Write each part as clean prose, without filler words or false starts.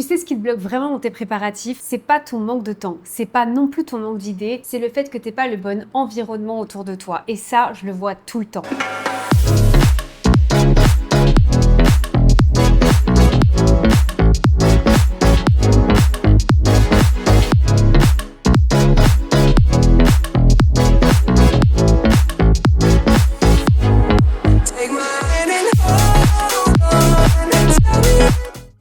sais ce qui te bloque vraiment dans tes préparatifs, c'est pas ton manque de temps, c'est pas non plus ton manque d'idées, c'est le fait que t'aies pas le bon environnement autour de toi. Et ça, je le vois tout le temps.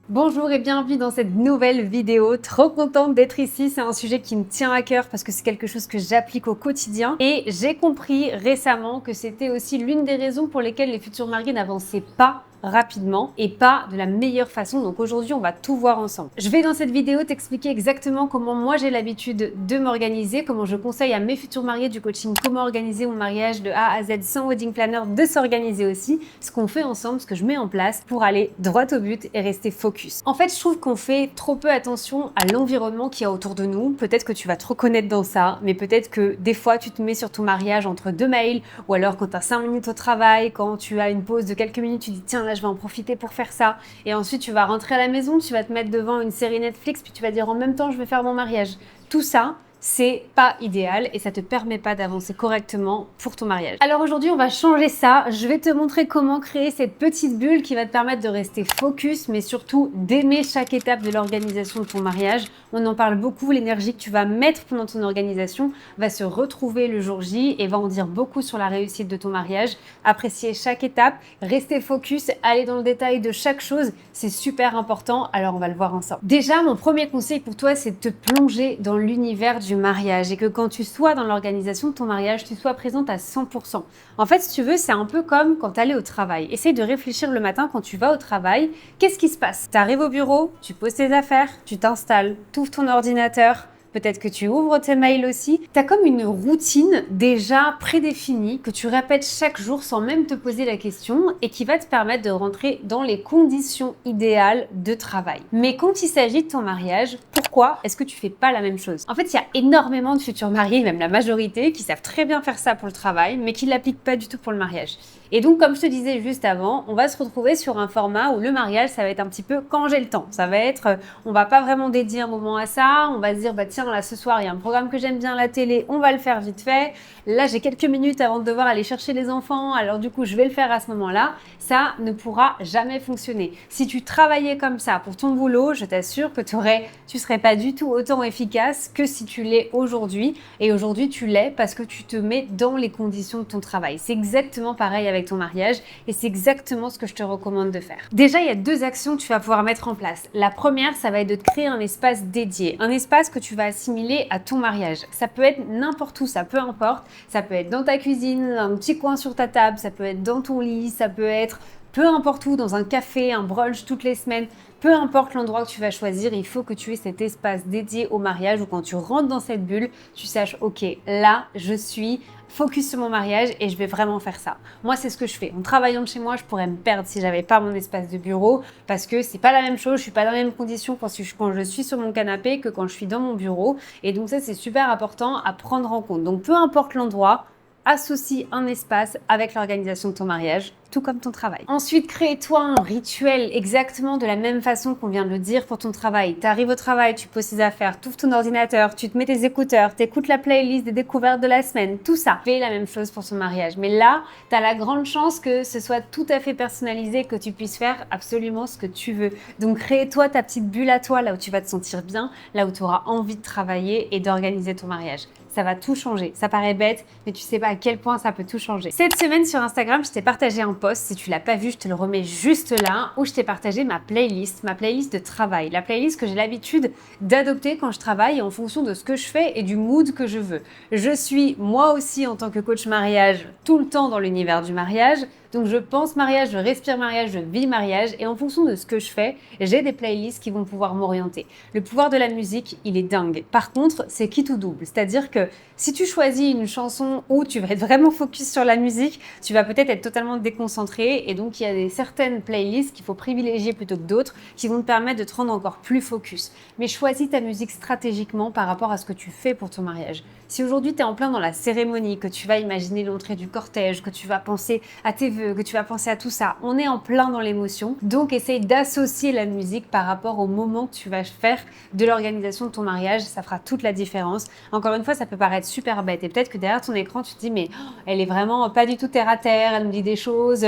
Bonjour et bienvenue dans cette nouvelle vidéo. Trop contente d'être ici. C'est un sujet qui me tient à cœur parce que c'est quelque chose que j'applique au quotidien. Et j'ai compris récemment que c'était aussi l'une des raisons pour lesquelles les futurs mariés n'avançaient pas rapidement et pas de la meilleure façon. Donc aujourd'hui, on va tout voir ensemble. Je vais dans cette vidéo t'expliquer exactement comment moi j'ai l'habitude de m'organiser, comment je conseille à mes futurs mariés du coaching comment organiser mon mariage de A à Z sans wedding planner de s'organiser aussi, ce qu'on fait ensemble, ce que je mets en place pour aller droit au but et rester focus. En fait, je trouve qu'on fait trop peu attention à l'environnement qu'il y a autour de nous. Peut-être que tu vas te reconnaître dans ça, mais peut-être que des fois tu te mets sur ton mariage entre deux mails, ou alors quand tu as 5 minutes au travail, quand tu as une pause de quelques minutes, tu dis tiens là je vais en profiter pour faire ça, et ensuite tu vas rentrer à la maison, tu vas te mettre devant une série Netflix, puis tu vas dire en même temps je vais faire mon mariage. Tout ça, c'est pas idéal et ça te permet pas d'avancer correctement pour ton mariage. Alors aujourd'hui, on va changer ça. Je vais te montrer comment créer cette petite bulle qui va te permettre de rester focus, mais surtout d'aimer chaque étape de l'organisation de ton mariage. On en parle beaucoup, l'énergie que tu vas mettre pendant ton organisation va se retrouver le jour J et va en dire beaucoup sur la réussite de ton mariage. Apprécier chaque étape, rester focus, aller dans le détail de chaque chose, c'est super important. Alors on va le voir ensemble. Déjà, mon premier conseil pour toi, c'est de te plonger dans l'univers du mariage et que quand tu sois dans l'organisation de ton mariage, tu sois présente à 100%. En fait, si tu veux, c'est un peu comme quand tu allais au travail. Essaye de réfléchir le matin quand tu vas au travail. Qu'est-ce qui se passe? Tu arrives au bureau, tu poses tes affaires, tu t'installes, tu ouvres ton ordinateur. Peut-être que tu ouvres tes mails aussi. Tu as comme une routine déjà prédéfinie que tu répètes chaque jour sans même te poser la question et qui va te permettre de rentrer dans les conditions idéales de travail. Mais quand il s'agit de ton mariage, pourquoi est-ce que tu fais pas la même chose? En fait, il y a énormément de futurs mariés, même la majorité, qui savent très bien faire ça pour le travail, mais qui ne l'appliquent pas du tout pour le mariage. Et donc, comme je te disais juste avant, on va se retrouver sur un format où le mariage, ça va être un petit peu quand j'ai le temps. Ça va être, on va pas vraiment dédier un moment à ça, on va se dire, bah tiens, là, ce soir, il y a un programme que j'aime bien à la télé, on va le faire vite fait. Là, j'ai quelques minutes avant de devoir aller chercher les enfants, alors du coup, je vais le faire à ce moment-là. Ça ne pourra jamais fonctionner. Si tu travaillais comme ça pour ton boulot, je t'assure que tu serais pas du tout autant efficace que si tu l'es aujourd'hui. Et aujourd'hui, tu l'es parce que tu te mets dans les conditions de ton travail. C'est exactement pareil avec ton mariage et c'est exactement ce que je te recommande de faire. Déjà, il y a deux actions que tu vas pouvoir mettre en place. La première, ça va être de te créer un espace dédié, un espace que tu vas assimiler à ton mariage. Ça peut être n'importe où, ça peu importe. Ça peut être dans ta cuisine, un petit coin sur ta table, ça peut être dans ton lit, ça peut être peu importe où, dans un café, un brunch toutes les semaines. Peu importe l'endroit que tu vas choisir, il faut que tu aies cet espace dédié au mariage où quand tu rentres dans cette bulle, tu saches, ok, là, je suis focus sur mon mariage et je vais vraiment faire ça. Moi, c'est ce que je fais. En travaillant de chez moi, je pourrais me perdre si j'avais pas mon espace de bureau parce que c'est pas la même chose. Je suis pas dans les mêmes conditions quand je suis sur mon canapé que quand je suis dans mon bureau. Et donc ça, c'est super important à prendre en compte. Donc peu importe l'endroit, associe un espace avec l'organisation de ton mariage, tout comme ton travail. Ensuite, crée-toi un rituel exactement de la même façon qu'on vient de le dire pour ton travail. Tu arrives au travail, tu poses tes affaires, tu ouvres ton ordinateur, tu te mets tes écouteurs, tu écoutes la playlist des découvertes de la semaine, tout ça. Fais la même chose pour ton mariage. Mais là, tu as la grande chance que ce soit tout à fait personnalisé, que tu puisses faire absolument ce que tu veux. Donc, crée-toi ta petite bulle à toi, là où tu vas te sentir bien, là où tu auras envie de travailler et d'organiser ton mariage. Ça va tout changer. Ça paraît bête, mais tu sais pas à quel point ça peut tout changer. Cette semaine sur Instagram, je t'ai partagé un post. Si tu l'as pas vu, je te le remets juste là, où je t'ai partagé ma playlist de travail. La playlist que j'ai l'habitude d'adopter quand je travaille en fonction de ce que je fais et du mood que je veux. Je suis moi aussi en tant que coach mariage tout le temps dans l'univers du mariage. Donc je pense mariage, je respire mariage, je vis mariage et en fonction de ce que je fais, j'ai des playlists qui vont pouvoir m'orienter. Le pouvoir de la musique, il est dingue. Par contre, c'est quitte ou double. C'est-à-dire que si tu choisis une chanson où tu vas être vraiment focus sur la musique, tu vas peut-être être totalement déconcentré et donc il y a certaines playlists qu'il faut privilégier plutôt que d'autres qui vont te permettre de te rendre encore plus focus. Mais choisis ta musique stratégiquement par rapport à ce que tu fais pour ton mariage. Si aujourd'hui tu es en plein dans la cérémonie, que tu vas imaginer l'entrée du cortège, que tu vas penser à tes vœux, que tu vas penser à tout ça. On est en plein dans l'émotion. Donc, essaye d'associer la musique par rapport au moment que tu vas faire de l'organisation de ton mariage. Ça fera toute la différence. Encore une fois, ça peut paraître super bête. Et peut-être que derrière ton écran, tu te dis, mais elle est vraiment pas du tout terre à terre. Elle me dit des choses.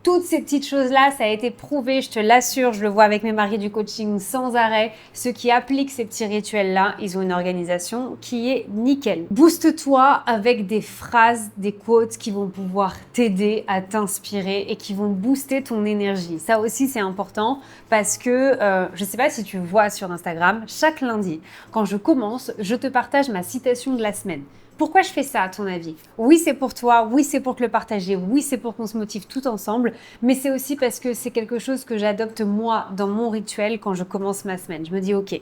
Toutes ces petites choses-là, ça a été prouvé, je te l'assure, je le vois avec mes mariés du coaching sans arrêt. Ceux qui appliquent ces petits rituels-là, ils ont une organisation qui est nickel. Booste-toi avec des phrases, des quotes qui vont pouvoir t'aider à t'inspirer et qui vont booster ton énergie. Ça aussi, c'est important parce que, je ne sais pas si tu vois sur Instagram, chaque lundi, quand je commence, je te partage ma citation de la semaine. Pourquoi je fais ça, à ton avis? Oui, c'est pour toi, oui, c'est pour te le partager, oui, c'est pour qu'on se motive tout ensemble, mais c'est aussi parce que c'est quelque chose que j'adopte moi dans mon rituel quand je commence ma semaine. Je me dis, ok,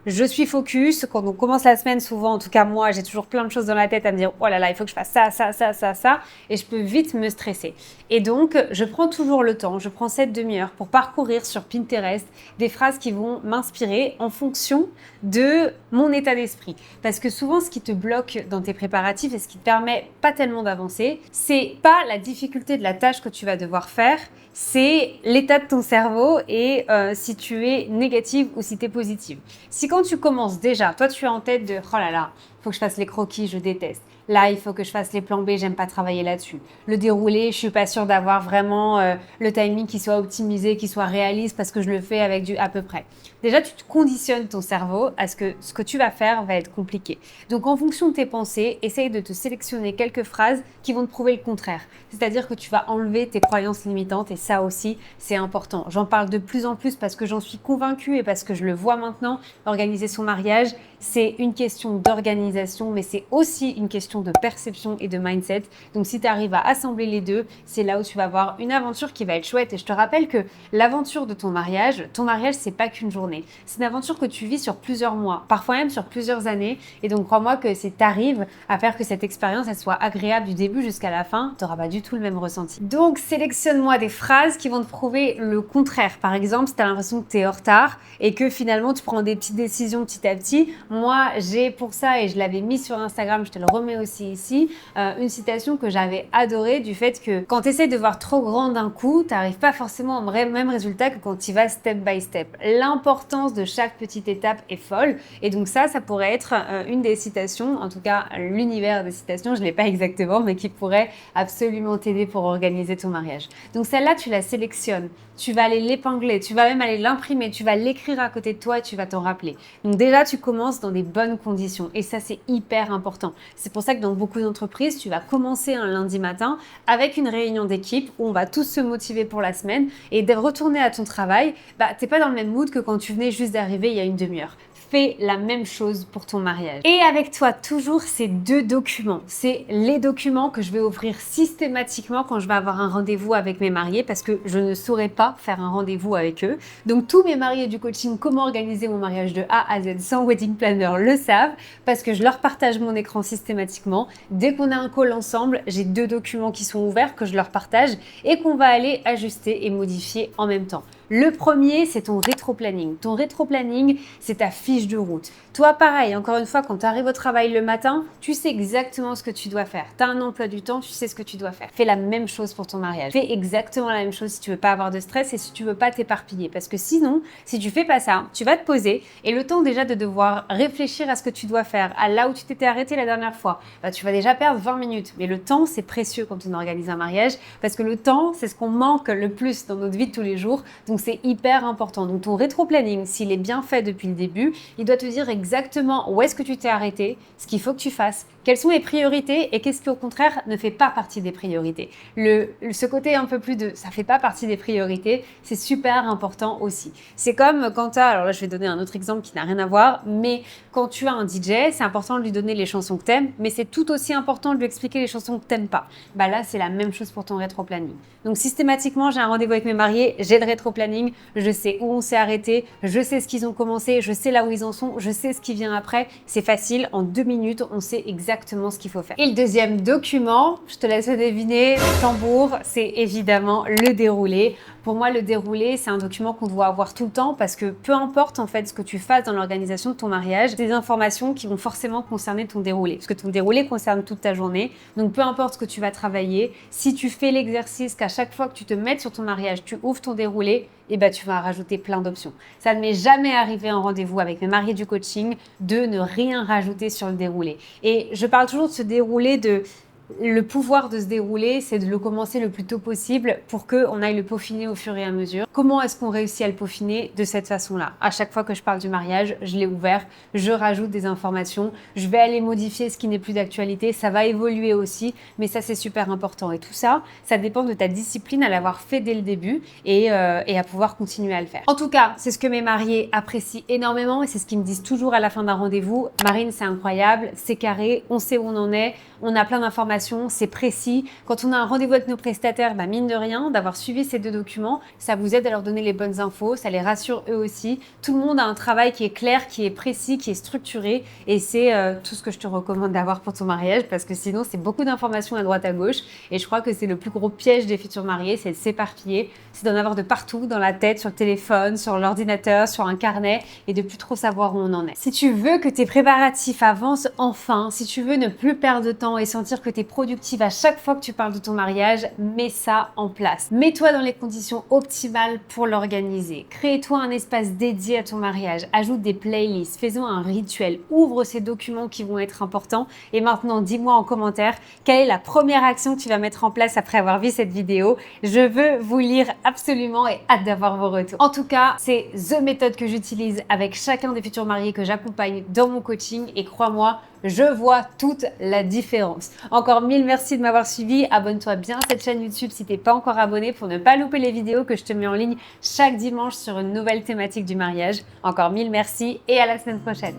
je suis focus. Quand on commence la semaine, souvent, en tout cas moi, j'ai toujours plein de choses dans la tête à me dire, oh là là, il faut que je fasse ça, ça, ça, ça, ça, et je peux vite me stresser. Et donc, je prends toujours le temps, je prends cette demi-heure pour parcourir sur Pinterest des phrases qui vont m'inspirer en fonction de mon état d'esprit. Parce que souvent, ce qui te bloque dans tes préparatifs et ce qui te permet pas tellement d'avancer, c'est pas la difficulté de la tâche que tu vas devoir faire, c'est l'état de ton cerveau et si tu es négative ou si tu es positive. Si quand tu commences déjà, toi tu es en tête de « oh là là, il faut que je fasse les croquis, je déteste ». Là, il faut que je fasse les plans B, j'aime pas travailler là-dessus. Le déroulé, je suis pas sûre d'avoir vraiment le timing qui soit optimisé, qui soit réaliste parce que je le fais avec du à peu près. Déjà, tu te conditionnes ton cerveau à ce que tu vas faire va être compliqué. Donc, en fonction de tes pensées, essaye de te sélectionner quelques phrases qui vont te prouver le contraire. C'est-à-dire que tu vas enlever tes croyances limitantes et ça aussi, c'est important. J'en parle de plus en plus parce que j'en suis convaincue et parce que je le vois maintenant. Organiser son mariage, c'est une question d'organisation, mais c'est aussi une question de perception et de mindset. Donc, si tu arrives à assembler les deux, c'est là où tu vas avoir une aventure qui va être chouette. Et je te rappelle que l'aventure de ton mariage, c'est pas qu'une journée. C'est une aventure que tu vis sur plusieurs mois, parfois même sur plusieurs années. Et donc, crois-moi que si tu arrives à faire que cette expérience, elle soit agréable du début jusqu'à la fin, tu n'auras pas du tout le même ressenti. Donc, sélectionne-moi des phrases qui vont te prouver le contraire. Par exemple, si tu as l'impression que tu es en retard et que finalement, tu prends des petites décisions petit à petit. Moi, j'ai pour ça, et je l'avais mis sur Instagram, je te le remets aussi ici, une citation que j'avais adorée du fait que quand tu essaies de voir trop grand d'un coup, tu n'arrives pas forcément au même résultat que quand tu vas step by step. L'importance de chaque petite étape est folle. Et donc ça pourrait être une des citations, en tout cas l'univers des citations, je ne l'ai pas exactement, mais qui pourrait absolument t'aider pour organiser ton mariage. Donc celle-là, tu la sélectionnes, tu vas aller l'épingler, tu vas même aller l'imprimer, tu vas l'écrire à côté de toi et tu vas t'en rappeler. Donc déjà, tu commences dans des bonnes conditions et ça, c'est hyper important. C'est pour ça que dans beaucoup d'entreprises, tu vas commencer un lundi matin avec une réunion d'équipe où on va tous se motiver pour la semaine et de retourner à ton travail, t'es pas dans le même mood que quand tu venais juste d'arriver il y a une demi-heure. Fais la même chose pour ton mariage. Et avec toi, toujours ces deux documents. C'est les documents que je vais ouvrir systématiquement quand je vais avoir un rendez-vous avec mes mariés parce que je ne saurais pas faire un rendez-vous avec eux. Donc, tous mes mariés du coaching, comment organiser mon mariage de A à Z sans wedding planner le savent parce que je leur partage mon écran systématiquement. Dès qu'on a un call ensemble, j'ai deux documents qui sont ouverts que je leur partage et qu'on va aller ajuster et modifier en même temps. Le premier, c'est ton rétro-planning. Ton rétro-planning, c'est ta fiche de route. Toi, pareil, encore une fois, quand tu arrives au travail le matin, tu sais exactement ce que tu dois faire. Tu as un emploi du temps, tu sais ce que tu dois faire. Fais la même chose pour ton mariage. Fais exactement la même chose si tu veux pas avoir de stress et si tu veux pas t'éparpiller. Parce que sinon, si tu fais pas ça, tu vas te poser et le temps déjà de devoir réfléchir à ce que tu dois faire, à là où tu t'étais arrêté la dernière fois, tu vas déjà perdre 20 minutes. Mais le temps, c'est précieux quand on organise un mariage parce que le temps, c'est ce qu'on manque le plus dans notre vie de tous les jours. Donc, c'est hyper important. Donc, ton rétro-planning, s'il est bien fait depuis le début, il doit te dire exactement où est-ce que tu t'es arrêté, ce qu'il faut que tu fasses, quelles sont les priorités et qu'est-ce qui au contraire ne fait pas partie des priorités. Ce côté un peu plus de ça fait pas partie des priorités, c'est super important aussi. C'est comme quand tu as, alors là je vais donner un autre exemple qui n'a rien à voir, mais quand tu as un DJ, c'est important de lui donner les chansons que t'aimes, mais c'est tout aussi important de lui expliquer les chansons que t'aimes pas. Là c'est la même chose pour ton rétro-planning. Donc systématiquement, j'ai un rendez-vous avec mes mariés, j'ai le rétro-planning, je sais où on s'est arrêté, je sais ce qu'ils ont commencé, je sais là où ils en sont, je sais ce qui vient après. C'est facile, en 2 minutes, on sait exactement ce qu'il faut faire. Et le deuxième document, je te laisse deviner, tambour, c'est évidemment le déroulé. Pour moi, le déroulé, c'est un document qu'on doit avoir tout le temps parce que peu importe en fait ce que tu fasses dans l'organisation de ton mariage, des informations qui vont forcément concerner ton déroulé. Parce que ton déroulé concerne toute ta journée. Donc peu importe ce que tu vas travailler, si tu fais l'exercice qu'à chaque fois que tu te mets sur ton mariage, tu ouvres ton déroulé, et ben tu vas rajouter plein d'options. Ça ne m'est jamais arrivé en rendez-vous avec mes mariés du coaching de ne rien rajouter sur le déroulé. Et je parle toujours de ce déroulé le pouvoir de se dérouler, c'est de le commencer le plus tôt possible pour qu'on aille le peaufiner au fur et à mesure. Comment est-ce qu'on réussit à le peaufiner? De cette façon-là. À chaque fois que je parle du mariage, je l'ai ouvert, je rajoute des informations, je vais aller modifier ce qui n'est plus d'actualité, ça va évoluer aussi, mais ça c'est super important. Et tout ça, ça dépend de ta discipline à l'avoir fait dès le début et à pouvoir continuer à le faire. En tout cas, c'est ce que mes mariés apprécient énormément et c'est ce qu'ils me disent toujours à la fin d'un rendez-vous. Marine, c'est incroyable, c'est carré, on sait où on en est, on a plein d'informations, c'est précis. Quand on a un rendez-vous avec nos prestataires, bah mine de rien, d'avoir suivi ces 2 documents, ça vous aide à leur donner les bonnes infos, ça les rassure eux aussi. Tout le monde a un travail qui est clair, qui est précis, qui est structuré et c'est tout ce que je te recommande d'avoir pour ton mariage parce que sinon, c'est beaucoup d'informations à droite à gauche et je crois que c'est le plus gros piège des futurs mariés, c'est de s'éparpiller, c'est d'en avoir de partout, dans la tête, sur le téléphone, sur l'ordinateur, sur un carnet et de plus trop savoir où on en est. Si tu veux que tes préparatifs avancent enfin, si tu veux ne plus perdre de temps et sentir que tu es productive à chaque fois que tu parles de ton mariage, mets ça en place. Mets-toi dans les conditions optimales pour l'organiser. Crée-toi un espace dédié à ton mariage. Ajoute des playlists. Fais-en un rituel. Ouvre ces documents qui vont être importants. Et maintenant, dis-moi en commentaire quelle est la première action que tu vas mettre en place après avoir vu cette vidéo. Je veux vous lire absolument et hâte d'avoir vos retours. En tout cas, c'est the méthode que j'utilise avec chacun des futurs mariés que j'accompagne dans mon coaching et crois-moi, je vois toute la différence. Encore 1000 merci de m'avoir suivi. Abonne-toi bien à cette chaîne YouTube si t'es pas encore abonné pour ne pas louper les vidéos que je te mets en ligne chaque dimanche sur une nouvelle thématique du mariage. Encore 1000 merci et à la semaine prochaine.